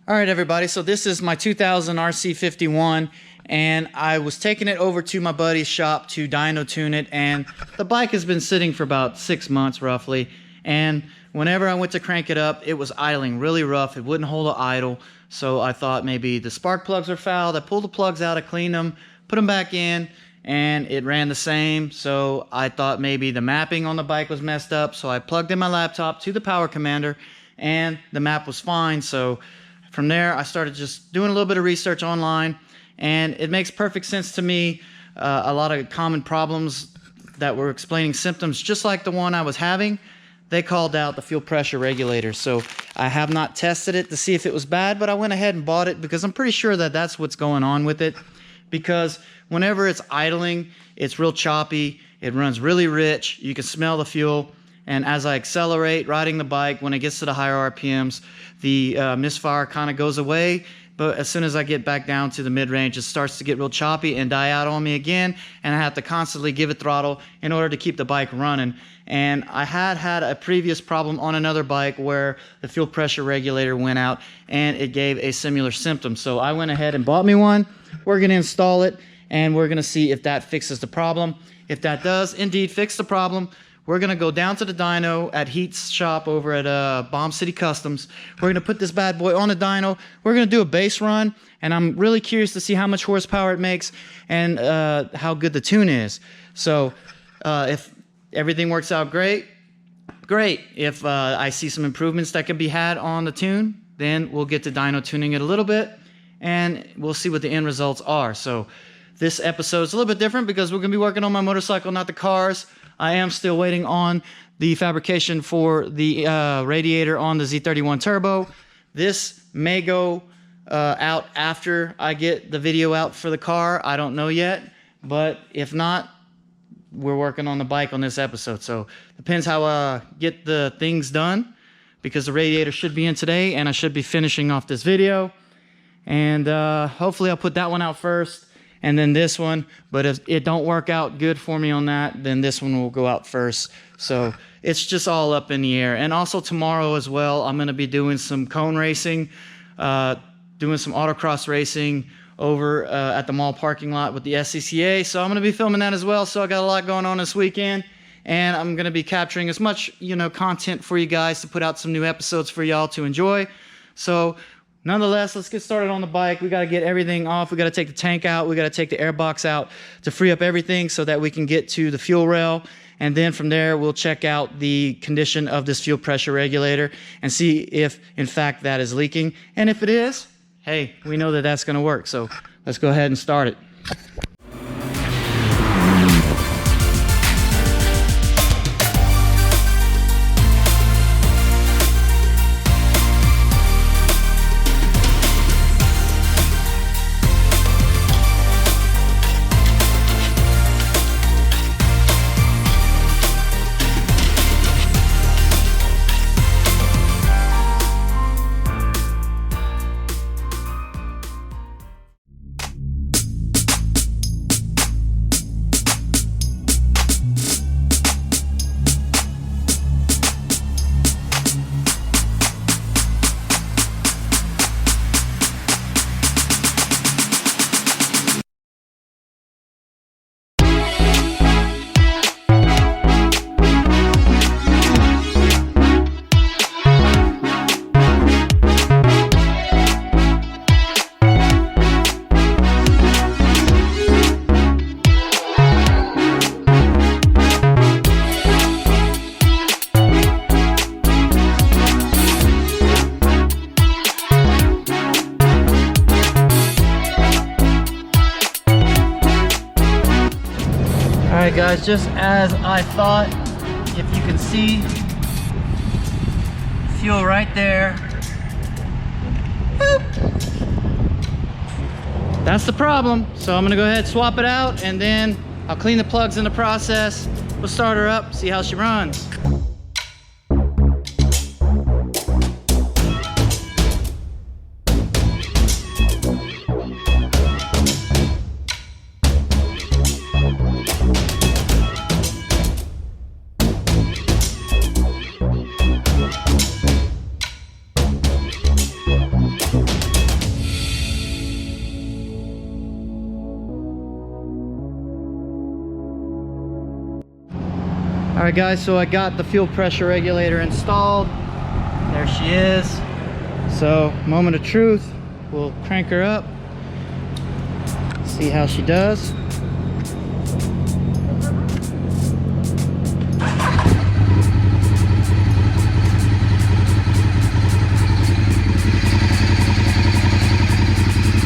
All right, everybody, so this is my 2000 RC51, and I was taking it over to my buddy's shop to dyno tune it, and the bike has been sitting for about 6 months roughly, and whenever I went to crank it up, it was idling really rough. It wouldn't hold an idle, so I thought maybe the spark plugs are fouled. I pulled the plugs out, I cleaned them, put them back in, and it ran the same. So I thought maybe the mapping on the bike was messed up, so I plugged in my laptop to the power commander, and the map was fine. So from there, I started just doing a little bit of research online, and it makes perfect sense to me. A lot of common problems that were explaining symptoms just like the one I was having, they called out the fuel pressure regulator. So I have not tested it to see if it was bad, but I went ahead and bought it because I'm pretty sure that that's what's going on with it. Because whenever it's idling, it's real choppy, it runs really rich, you can smell the fuel. And as I accelerate riding the bike, when it gets to the higher RPMs, the misfire kind of goes away. But as soon as I get back down to the mid-range, it starts to get real choppy and die out on me again. And I have to constantly give it throttle in order to keep the bike running. And I had a previous problem on another bike where the fuel pressure regulator went out and it gave a similar symptom. So I went ahead and bought me one. We're going to install it and we're going to see if that fixes the problem. If that does indeed fix the problem, we're going to go down to the dyno at Heat's shop over at Bomb City Customs. We're going to put this bad boy on the dyno. We're going to do a base run, and I'm really curious to see how much horsepower it makes and how good the tune is. So if everything works out great. If I see some improvements that can be had on the tune, then we'll get to dyno tuning it a little bit, and we'll see what the end results are. So this episode is a little bit different because we're going to be working on my motorcycle, not the cars. I am still waiting on the fabrication for the radiator on the Z31 Turbo. This may go out after I get the video out for the car. I don't know yet, but if not, we're working on the bike on this episode. So depends how I get the things done, because the radiator should be in today and I should be finishing off this video. And hopefully I'll put that one out first, and then this one. But if it don't work out good for me on that, then this one will go out first. So it's just all up in the air. And also tomorrow as well, I'm going to be doing some cone racing, doing some autocross racing over at the mall parking lot with the SCCA. So I'm going to be filming that as well. So I got a lot going on this weekend, and I'm going to be capturing as much, content for you guys to put out some new episodes for y'all to enjoy. So nonetheless, let's get started on the bike. We got to get everything off. We got to take the tank out. We got to take the air box out to free up everything so that we can get to the fuel rail. And then from there, we'll check out the condition of this fuel pressure regulator and see if, in fact, that is leaking. And if it is, hey, we know that that's going to work. So let's go ahead and start it. Alright guys, just as I thought, if you can see, fuel right there. Boop. That's the problem. So I'm gonna go ahead and swap it out, and then I'll clean the plugs in the process. We'll start her up, see how she runs. Alright guys, so I got the fuel pressure regulator installed. There she is. So, moment of truth. We'll crank her up. See how she does.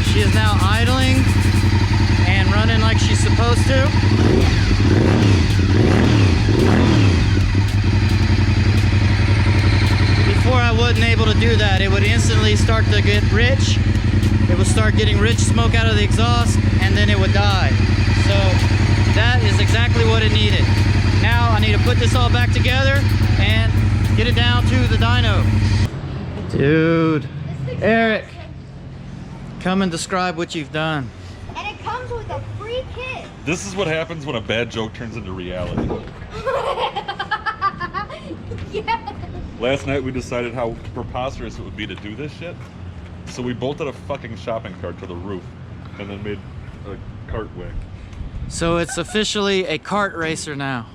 She is now idling and running like she's supposed to. Before I wasn't able to do that. It would instantly start to get rich. It would start getting rich smoke out of the exhaust, and then it would die. So that is exactly what it needed. Now I need to put this all back together and get it down to the dyno. Dude, Eric, come and describe what you've done. And it comes with a free kit. This is what happens when a bad joke turns into reality. Yeah. Last night we decided how preposterous it would be to do this shit. So we bolted a fucking shopping cart to the roof and then made a cart wing. So it's officially a kart racer now.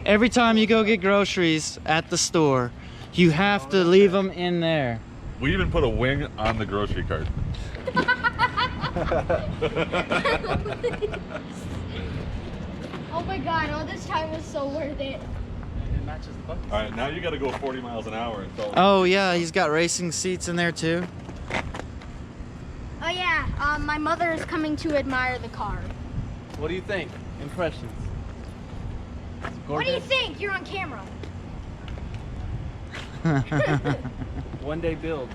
Every time you go get groceries at the store, you have to leave them in there. We even put a wing on the grocery cart. Oh my god, all this time was so worth it. Alright, now you gotta go 40 miles an hour until... Oh yeah, he's got racing seats in there too. Oh yeah, my mother is coming to admire the car. What do you think? Impressions? What do you think? You're on camera. One day builds.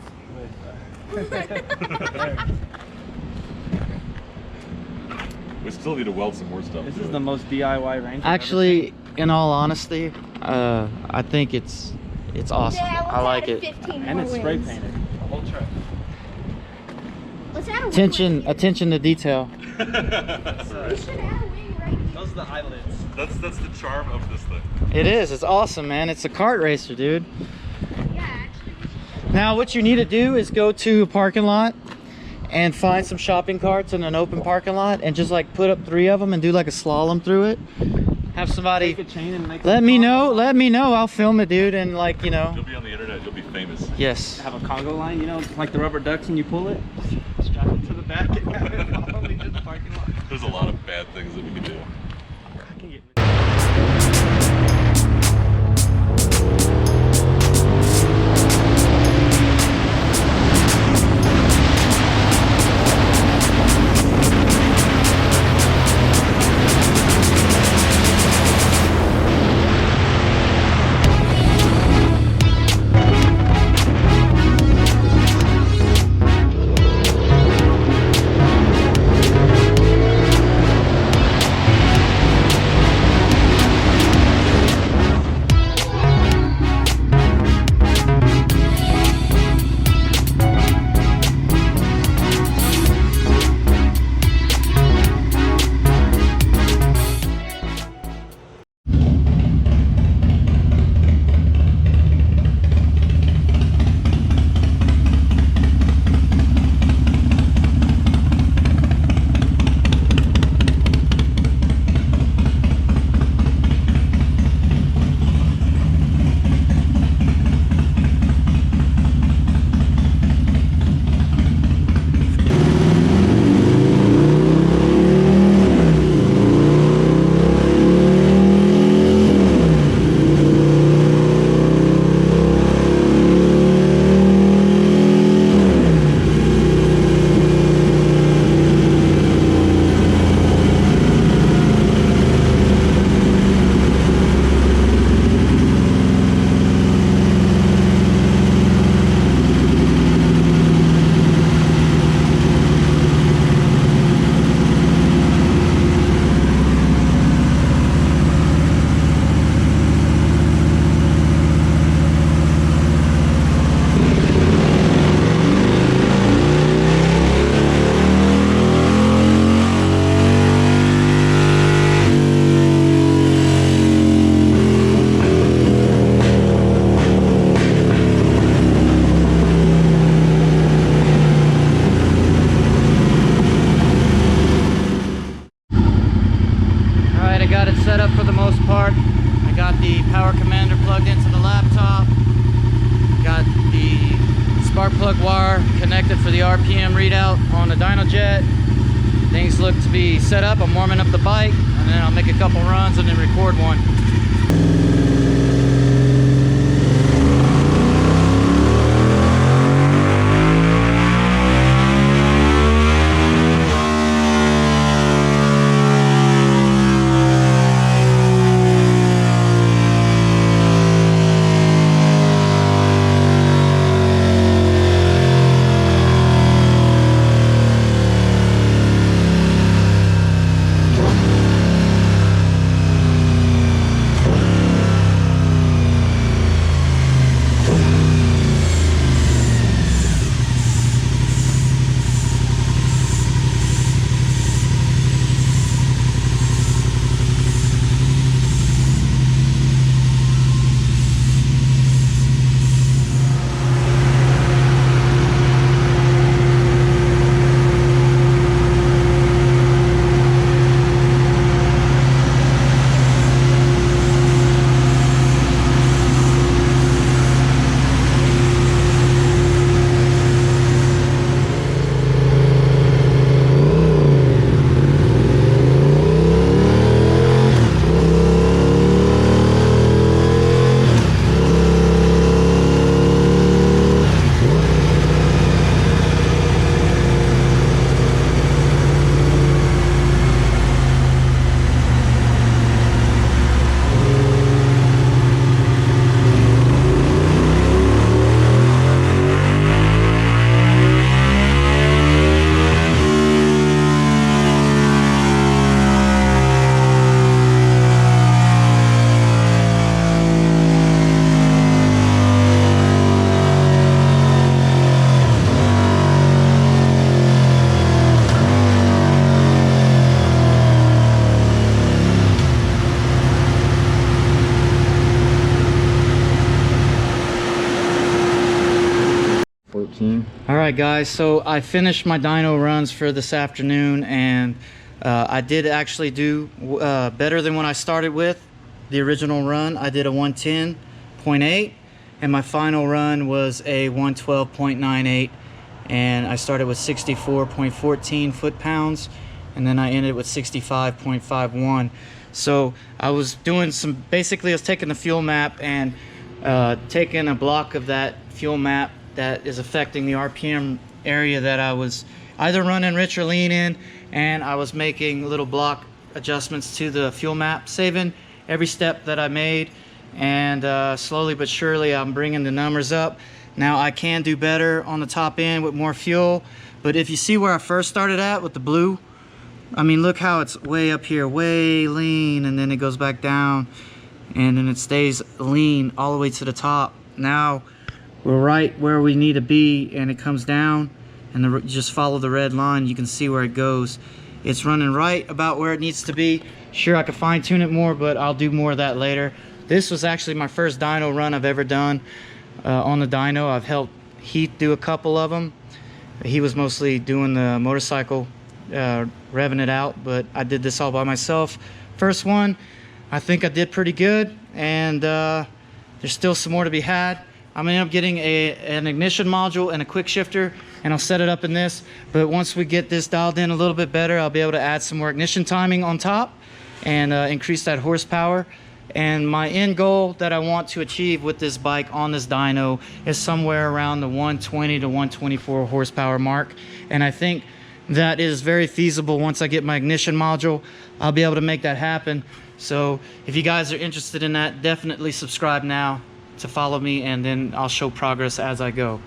We still need to weld some more stuff. This to is it. the most DIY range. Actually, in all honesty, I think it's awesome. Yeah, let's I like add it. 15 And more it's spray wings. painted. The whole truck. Let's add a wing Attention, right here. attention to detail. We should add a wing right here. Those are the eyelids. That's the charm of this thing. It is. It's awesome, man. It's a kart racer, dude. Yeah, actually, we should. Now, what you need to do is go to a parking lot and find some shopping carts in an open parking lot and just like put up 3 of them and do like a slalom through it. Have somebody Take a chain and make let me know. Let me know. I'll film it, dude. And like, you know. You'll be on the internet, you'll be famous. Yes. Have a Congo line, you know, like the rubber ducks and you pull it. Strap it to the back and have it following through the parking lot. There's a lot of bad things that we can do. I can get spark plug wire connected for the RPM readout on the dyno jet. Things look to be set up. I'm warming up the bike, and then I'll make a couple runs and then record one. All right, guys, so I finished my dyno runs for this afternoon, and I did actually do better than when I started with the original run. I did a 110.8, and my final run was a 112.98, and I started with 64.14 foot-pounds, and then I ended with 65.51. So I was doing some, basically I was taking the fuel map and taking a block of that fuel map that is affecting the RPM area that I was either running rich or lean in, and I was making little block adjustments to the fuel map, saving every step that I made, and slowly but surely I'm bringing the numbers up. Now I can do better on the top end with more fuel, but if you see where I first started at with the blue, I mean, look how it's way up here, way lean, and then it goes back down, and then it stays lean all the way to the top. Now we're right where we need to be, and it comes down, and just follow the red line. You can see where it goes. It's running right about where it needs to be. Sure, I could fine tune it more, but I'll do more of that later. This was actually my first dyno run I've ever done on the dyno. I've helped Heath do a couple of them. He was mostly doing the motorcycle, revving it out, but I did this all by myself. First one, I think I did pretty good, and there's still some more to be had. I'm gonna end up getting an ignition module and a quick shifter, and I'll set it up in this. But once we get this dialed in a little bit better, I'll be able to add some more ignition timing on top and increase that horsepower. And my end goal that I want to achieve with this bike on this dyno is somewhere around the 120 to 124 horsepower mark. And I think that is very feasible. Once I get my ignition module, I'll be able to make that happen. So if you guys are interested in that, definitely subscribe now to follow me, and then I'll show progress as I go.